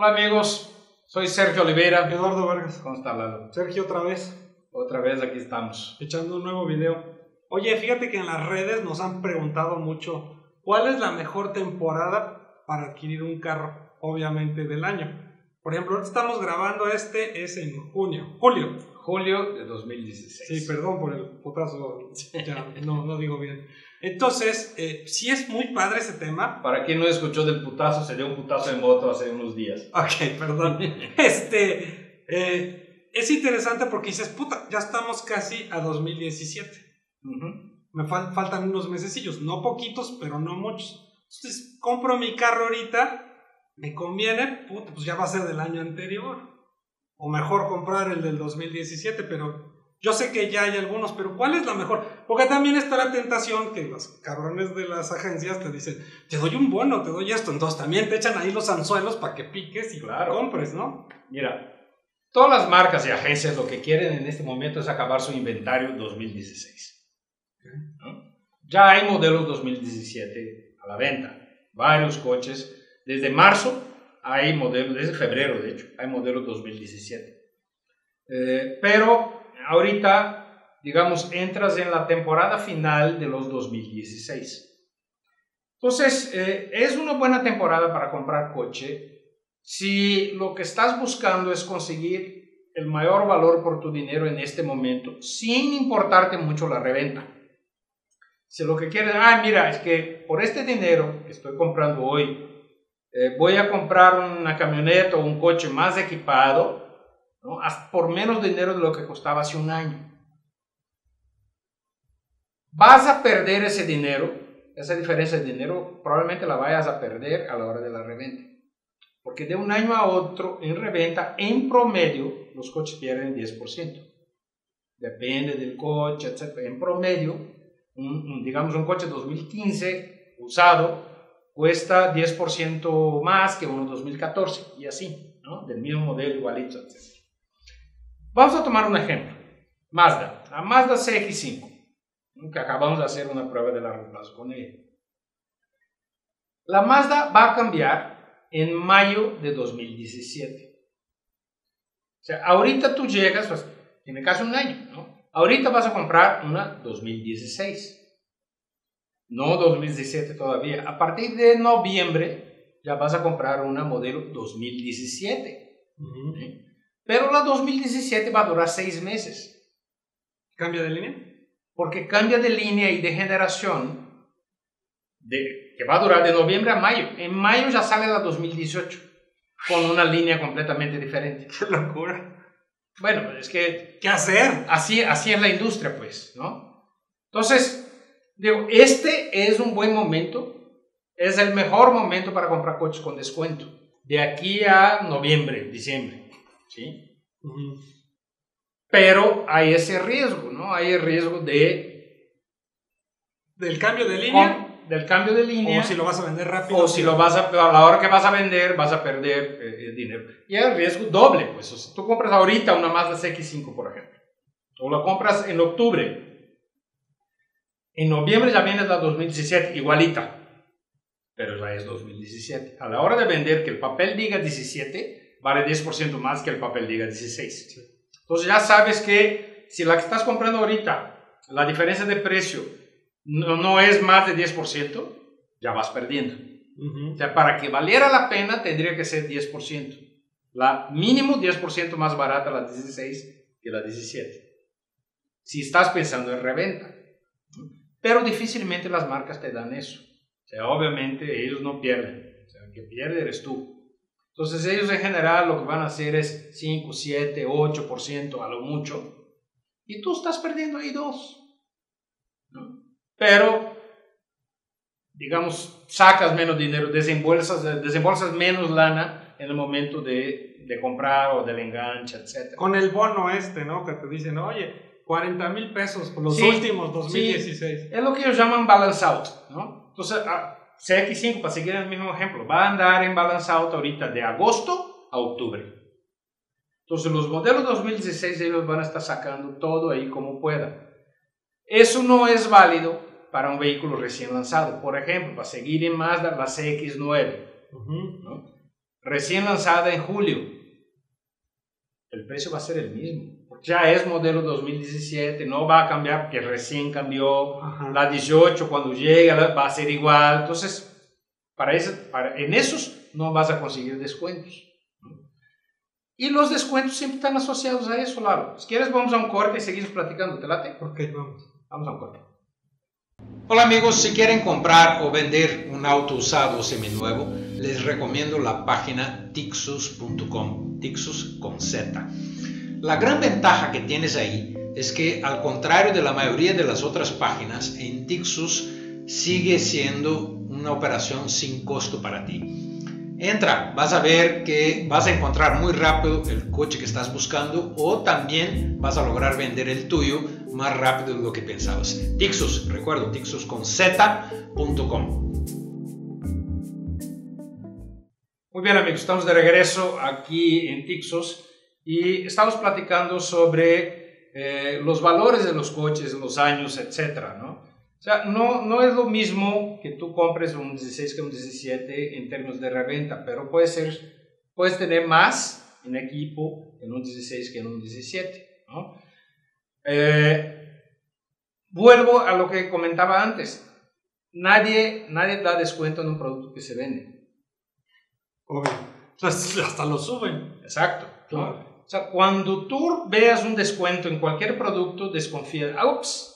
Hola amigos, soy Sergio Oliveira. Eduardo Vargas. ¿Cómo está Lalo? Sergio, otra vez. Otra vez aquí estamos. Echando un nuevo video. Oye, fíjate que en las redes nos han preguntado mucho ¿cuál es la mejor temporada para adquirir un carro? Obviamente del año. Por ejemplo, ahorita estamos grabando es en julio de 2016. Sí, perdón por el putazo, ya no digo bien. Entonces, sí es muy padre ese tema. Para quien no escuchó del putazo, se dio un putazo en moto hace unos días. Ok, perdón. Es interesante porque dices, puta, ya estamos casi a 2017. Me faltan unos mesecillos, no poquitos, pero no muchos. Entonces, compro mi carro ahorita, me conviene, puta, pues ya va a ser del año anterior. O mejor comprar el del 2017, pero yo sé que ya hay algunos, pero ¿cuál es la mejor? Porque también está la tentación que los cabrones de las agencias te dicen, te doy un bono, te doy esto, entonces también te echan ahí los anzuelos para que piques y compres, ¿no? Mira, todas las marcas y agencias lo que quieren en este momento es acabar su inventario 2016. ¿No? Ya hay modelos 2017 a la venta, varios coches, desde marzo hay modelos, desde febrero de hecho, hay modelos 2017. Pero ahorita, digamos, entras en la temporada final de los 2016. Entonces, es una buena temporada para comprar coche si lo que estás buscando es conseguir el mayor valor por tu dinero en este momento, sin importarte mucho la reventa. Si lo que quieres, mira, es que por este dinero que estoy comprando hoy, voy a comprar una camioneta o un coche más equipado, ¿no? Hasta por menos dinero de lo que costaba hace un año. Vas a perder ese dinero, esa diferencia de dinero probablemente la vayas a perder a la hora de la reventa. Porque de un año a otro en reventa, en promedio, los coches pierden 10%. Depende del coche, etc. En promedio, digamos un coche 2015 usado cuesta 10% más que uno 2014 y así, ¿no? Del mismo modelo igualito, etc. Vamos a tomar un ejemplo. Mazda, la Mazda CX-5, que acabamos de hacer una prueba de largo plazo con ella. La Mazda va a cambiar en mayo de 2017. O sea, ahorita tú llegas, pues, tiene casi un año, ¿no? Ahorita vas a comprar una 2016. No 2017 todavía. A partir de noviembre ya vas a comprar una modelo 2017. ¿Sí? Pero la 2017 va a durar 6 meses. ¿Cambia de línea? Porque cambia de línea y de generación que va a durar de noviembre a mayo. En mayo ya sale la 2018 con una línea completamente diferente. ¡Qué locura! Bueno, es que... ¿Qué hacer? Así es la industria, pues, ¿no? Entonces... Digo, este es un buen momento, es el mejor momento para comprar coches con descuento, de aquí a noviembre, diciembre, ¿sí? Pero hay ese riesgo, ¿no? Hay el riesgo ¿Del cambio de línea? Del cambio de línea. O si lo vas a vender rápido. O si lo vas a la hora que vas a vender, vas a perder dinero. Y hay el riesgo doble, pues. O sea, tú compras ahorita una Mazda CX-5, por ejemplo, o la compras en octubre. En noviembre ya viene la 2017, igualita, pero ya es 2017. A la hora de vender, que el papel diga 17, vale 10% más que el papel diga 16. Sí. Entonces ya sabes que si la que estás comprando ahorita, la diferencia de precio no es más de 10%, ya vas perdiendo. O sea, para que valiera la pena tendría que ser 10%. La mínimo 10% más barata la 16 que la 17. Si estás pensando en reventa. Pero difícilmente las marcas te dan eso. O sea, obviamente ellos no pierden. O sea, el que pierde eres tú. Entonces ellos en general lo que van a hacer es 5, 7, 8% a lo mucho. Y tú estás perdiendo ahí 2. ¿No? Pero, digamos, sacas menos dinero, desembolsas menos lana en el momento de comprar o del enganche, etc. Con el bono ¿no? Que te dicen, oye... 40,000 pesos por los últimos 2016. Sí, es lo que ellos llaman balance out, ¿no? Entonces, CX-5, para seguir el mismo ejemplo, va a andar en balance out ahorita de agosto a octubre. Entonces, los modelos 2016 ellos van a estar sacando todo ahí como puedan. Eso no es válido para un vehículo recién lanzado. Por ejemplo, para seguir en Mazda, la CX-9, ¿no? recién lanzada en julio, el precio va a ser el mismo. Ya es modelo 2017, no va a cambiar porque recién cambió. Ajá. La 18 cuando llegue va a ser igual. Entonces, en esos no vas a conseguir descuentos. Y los descuentos siempre están asociados a eso, Lalo. Si quieres vamos a un corte y seguimos platicando. ¿Te late? Ok, vamos. Vamos a un corte. Hola amigos, si quieren comprar o vender un auto usado o seminuevo, les recomiendo la página tixus.com, Tixus con Z. La gran ventaja que tienes ahí es que, al contrario de la mayoría de las otras páginas, en Tixus sigue siendo una operación sin costo para ti. Entra, vas a ver que vas a encontrar muy rápido el coche que estás buscando, o también vas a lograr vender el tuyo más rápido de lo que pensabas. Tixus, recuerdo, tixusconz.com. Muy bien amigos, estamos de regreso aquí en Tixus. Y estamos platicando sobre los valores de los coches, los años, etcétera, ¿no? O sea, no es lo mismo que tú compres un 16 que un 17 en términos de reventa, pero puedes tener más en equipo en un 16 que en un 17, ¿no? Vuelvo a lo que comentaba antes. Nadie da descuento en un producto que se vende. Obvio. Hasta lo suben. Exacto. Claro. O sea, cuando tú veas un descuento en cualquier producto, desconfía. Ups,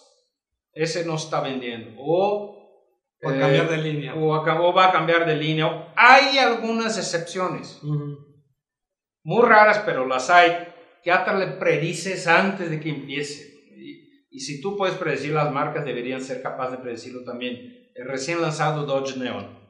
ese no está vendiendo. O va a cambiar de línea. O va a cambiar de línea. Hay algunas excepciones. Muy raras, pero las hay. Que hasta le predices antes de que empiece. Y si tú puedes predecir las marcas, deberían ser capaces de predecirlo también. El recién lanzado Dodge Neon.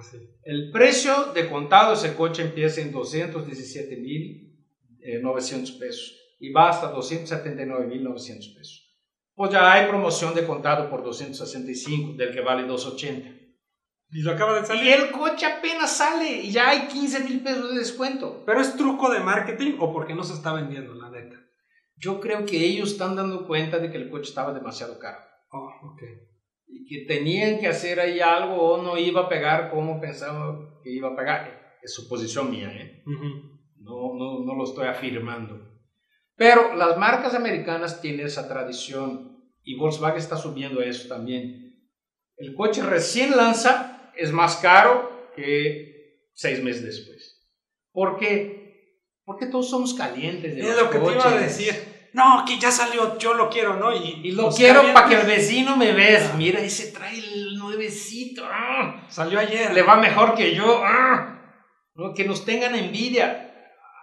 Sí. El precio de contado de ese coche empieza en 217,900 pesos y va hasta 279,900 pesos. Pues ya hay promoción de contado por 265 del que vale 280. Y lo acaba de salir. Y el coche apenas sale y ya hay 15,000 pesos de descuento. ¿Pero es truco de marketing o porque no se está vendiendo, la neta? Yo creo que ellos están dando cuenta de que el coche estaba demasiado caro. Oh, ok. Y que tenían que hacer ahí algo o no iba a pegar como pensaba que iba a pegar. Es suposición mía, ¿eh? No lo estoy afirmando. Pero las marcas americanas tienen esa tradición y Volkswagen está subiendo eso también. El coche recién lanza es más caro que 6 meses después. ¿Por qué? Porque todos somos calientes de los lo que coches. te iba a decir. No, que ya salió, yo lo quiero, ¿no? Y lo quiero para que el vecino me vea. Mira, ese trae el nuevecito. Salió ayer. Le va mejor que yo. ¿No? Que nos tengan envidia.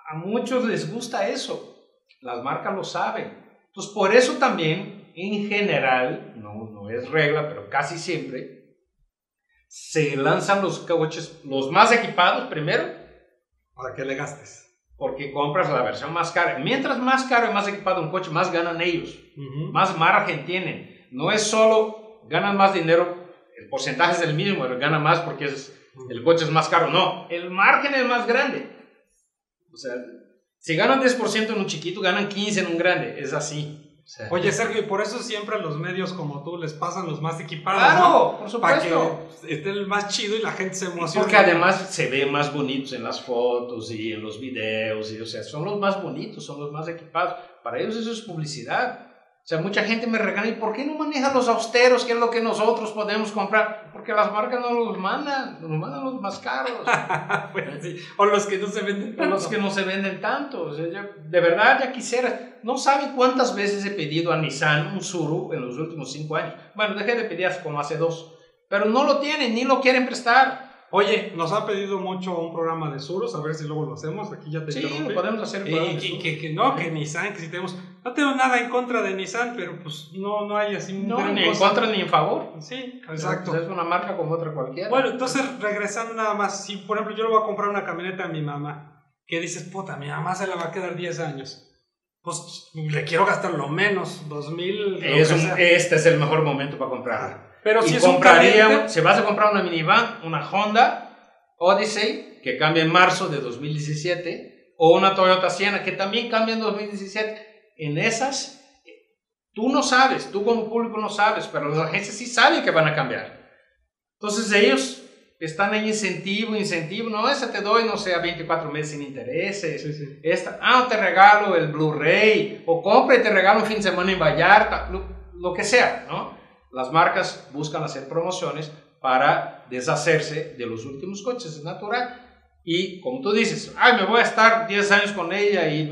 A muchos les gusta eso. Las marcas lo saben. Entonces, por eso también, en general, no es regla, pero casi siempre, se lanzan los coches, los más equipados primero. Para que le gastes. Porque compras la versión más cara. Mientras más caro y más equipado un coche, más ganan ellos. Más margen tienen. No es solo ganan más dinero, el porcentaje es el mismo, pero ganan más porque el coche es más caro. No, el margen es más grande. O sea, si ganan 10% en un chiquito, ganan 15% en un grande. Es así. O sea, oye, Sergio, y por eso siempre a los medios como tú les pasan los más equipados. Claro, ¿no? por supuesto. Para que esté el más chido y la gente se emocione. Porque además se ven más bonitos en las fotos y en los videos. O sea, son los más bonitos, son los más equipados. Para ellos eso es publicidad. O sea, mucha gente me regaña, ¿y por qué no manejan los austeros, que es lo que nosotros podemos comprar? Porque las marcas no los mandan, nos mandan los más caros. Bueno, sí. O los que no se venden tanto. O los que no se venden tanto. O sea, de verdad ya quisiera. No saben cuántas veces he pedido a Nissan un Tsuru en los últimos 5 años. Bueno, dejé de pedir como hace 2. Pero no lo tienen, ni lo quieren prestar. Oye, nos han pedido mucho un programa de Suros, a ver si luego lo hacemos. Aquí ya te interrumpí. Sí, lo podemos hacer. Que Nissan, que si tenemos... No tengo nada en contra de Nissan, pero pues no hay así... No, ni en contra ni en favor. Sí, exacto. Pues es una marca como otra cualquiera. Bueno, entonces regresando nada más, si por ejemplo yo le voy a comprar una camioneta a mi mamá, que dices, puta, mi mamá se la va a quedar 10 años. Pues le quiero gastar lo menos, 2,000... Este es el mejor momento para comprarla. Pero si si vas a comprar una minivan, una Honda Odyssey, que cambia en marzo de 2017, o una Toyota Sienna, que también cambia en 2017, en esas, tú no sabes, tú como público no sabes, pero las agencias sí saben que van a cambiar. Entonces ellos están en incentivo, no, ese te doy, no sé, a 24 meses sin intereses, Sí. te regalo el Blu-ray, o compra y te regalo un fin de semana en Vallarta, lo que sea, ¿no? Las marcas buscan hacer promociones para deshacerse de los últimos coches, es natural. Y como tú dices, me voy a estar 10 años con ella y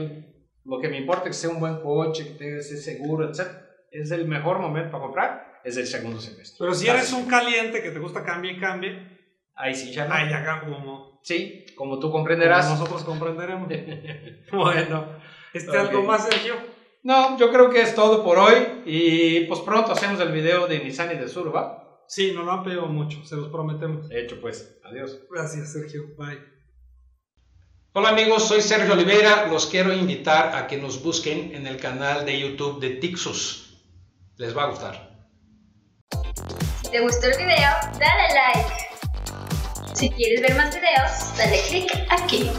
lo que me importa es que sea un buen coche, que tenga ese seguro, etc. Es el mejor momento para comprar, es el segundo semestre. Pero si eres un caliente que te gusta cambie, ahí sí ya no. Ahí ya como... Sí, como tú comprenderás. Como nosotros comprenderemos. Bueno, Okay. ¿algo más, Sergio? No, yo creo que es todo por hoy y pues pronto hacemos el video de Nissan y de Sur, ¿va? Sí, nos lo han pedido mucho, se los prometemos. Hecho pues, adiós. Gracias, Sergio, bye. Hola amigos, soy Sergio Oliveira, los quiero invitar a que nos busquen en el canal de YouTube de Tixus, les va a gustar. Si te gustó el video, dale like. Si quieres ver más videos, dale click aquí.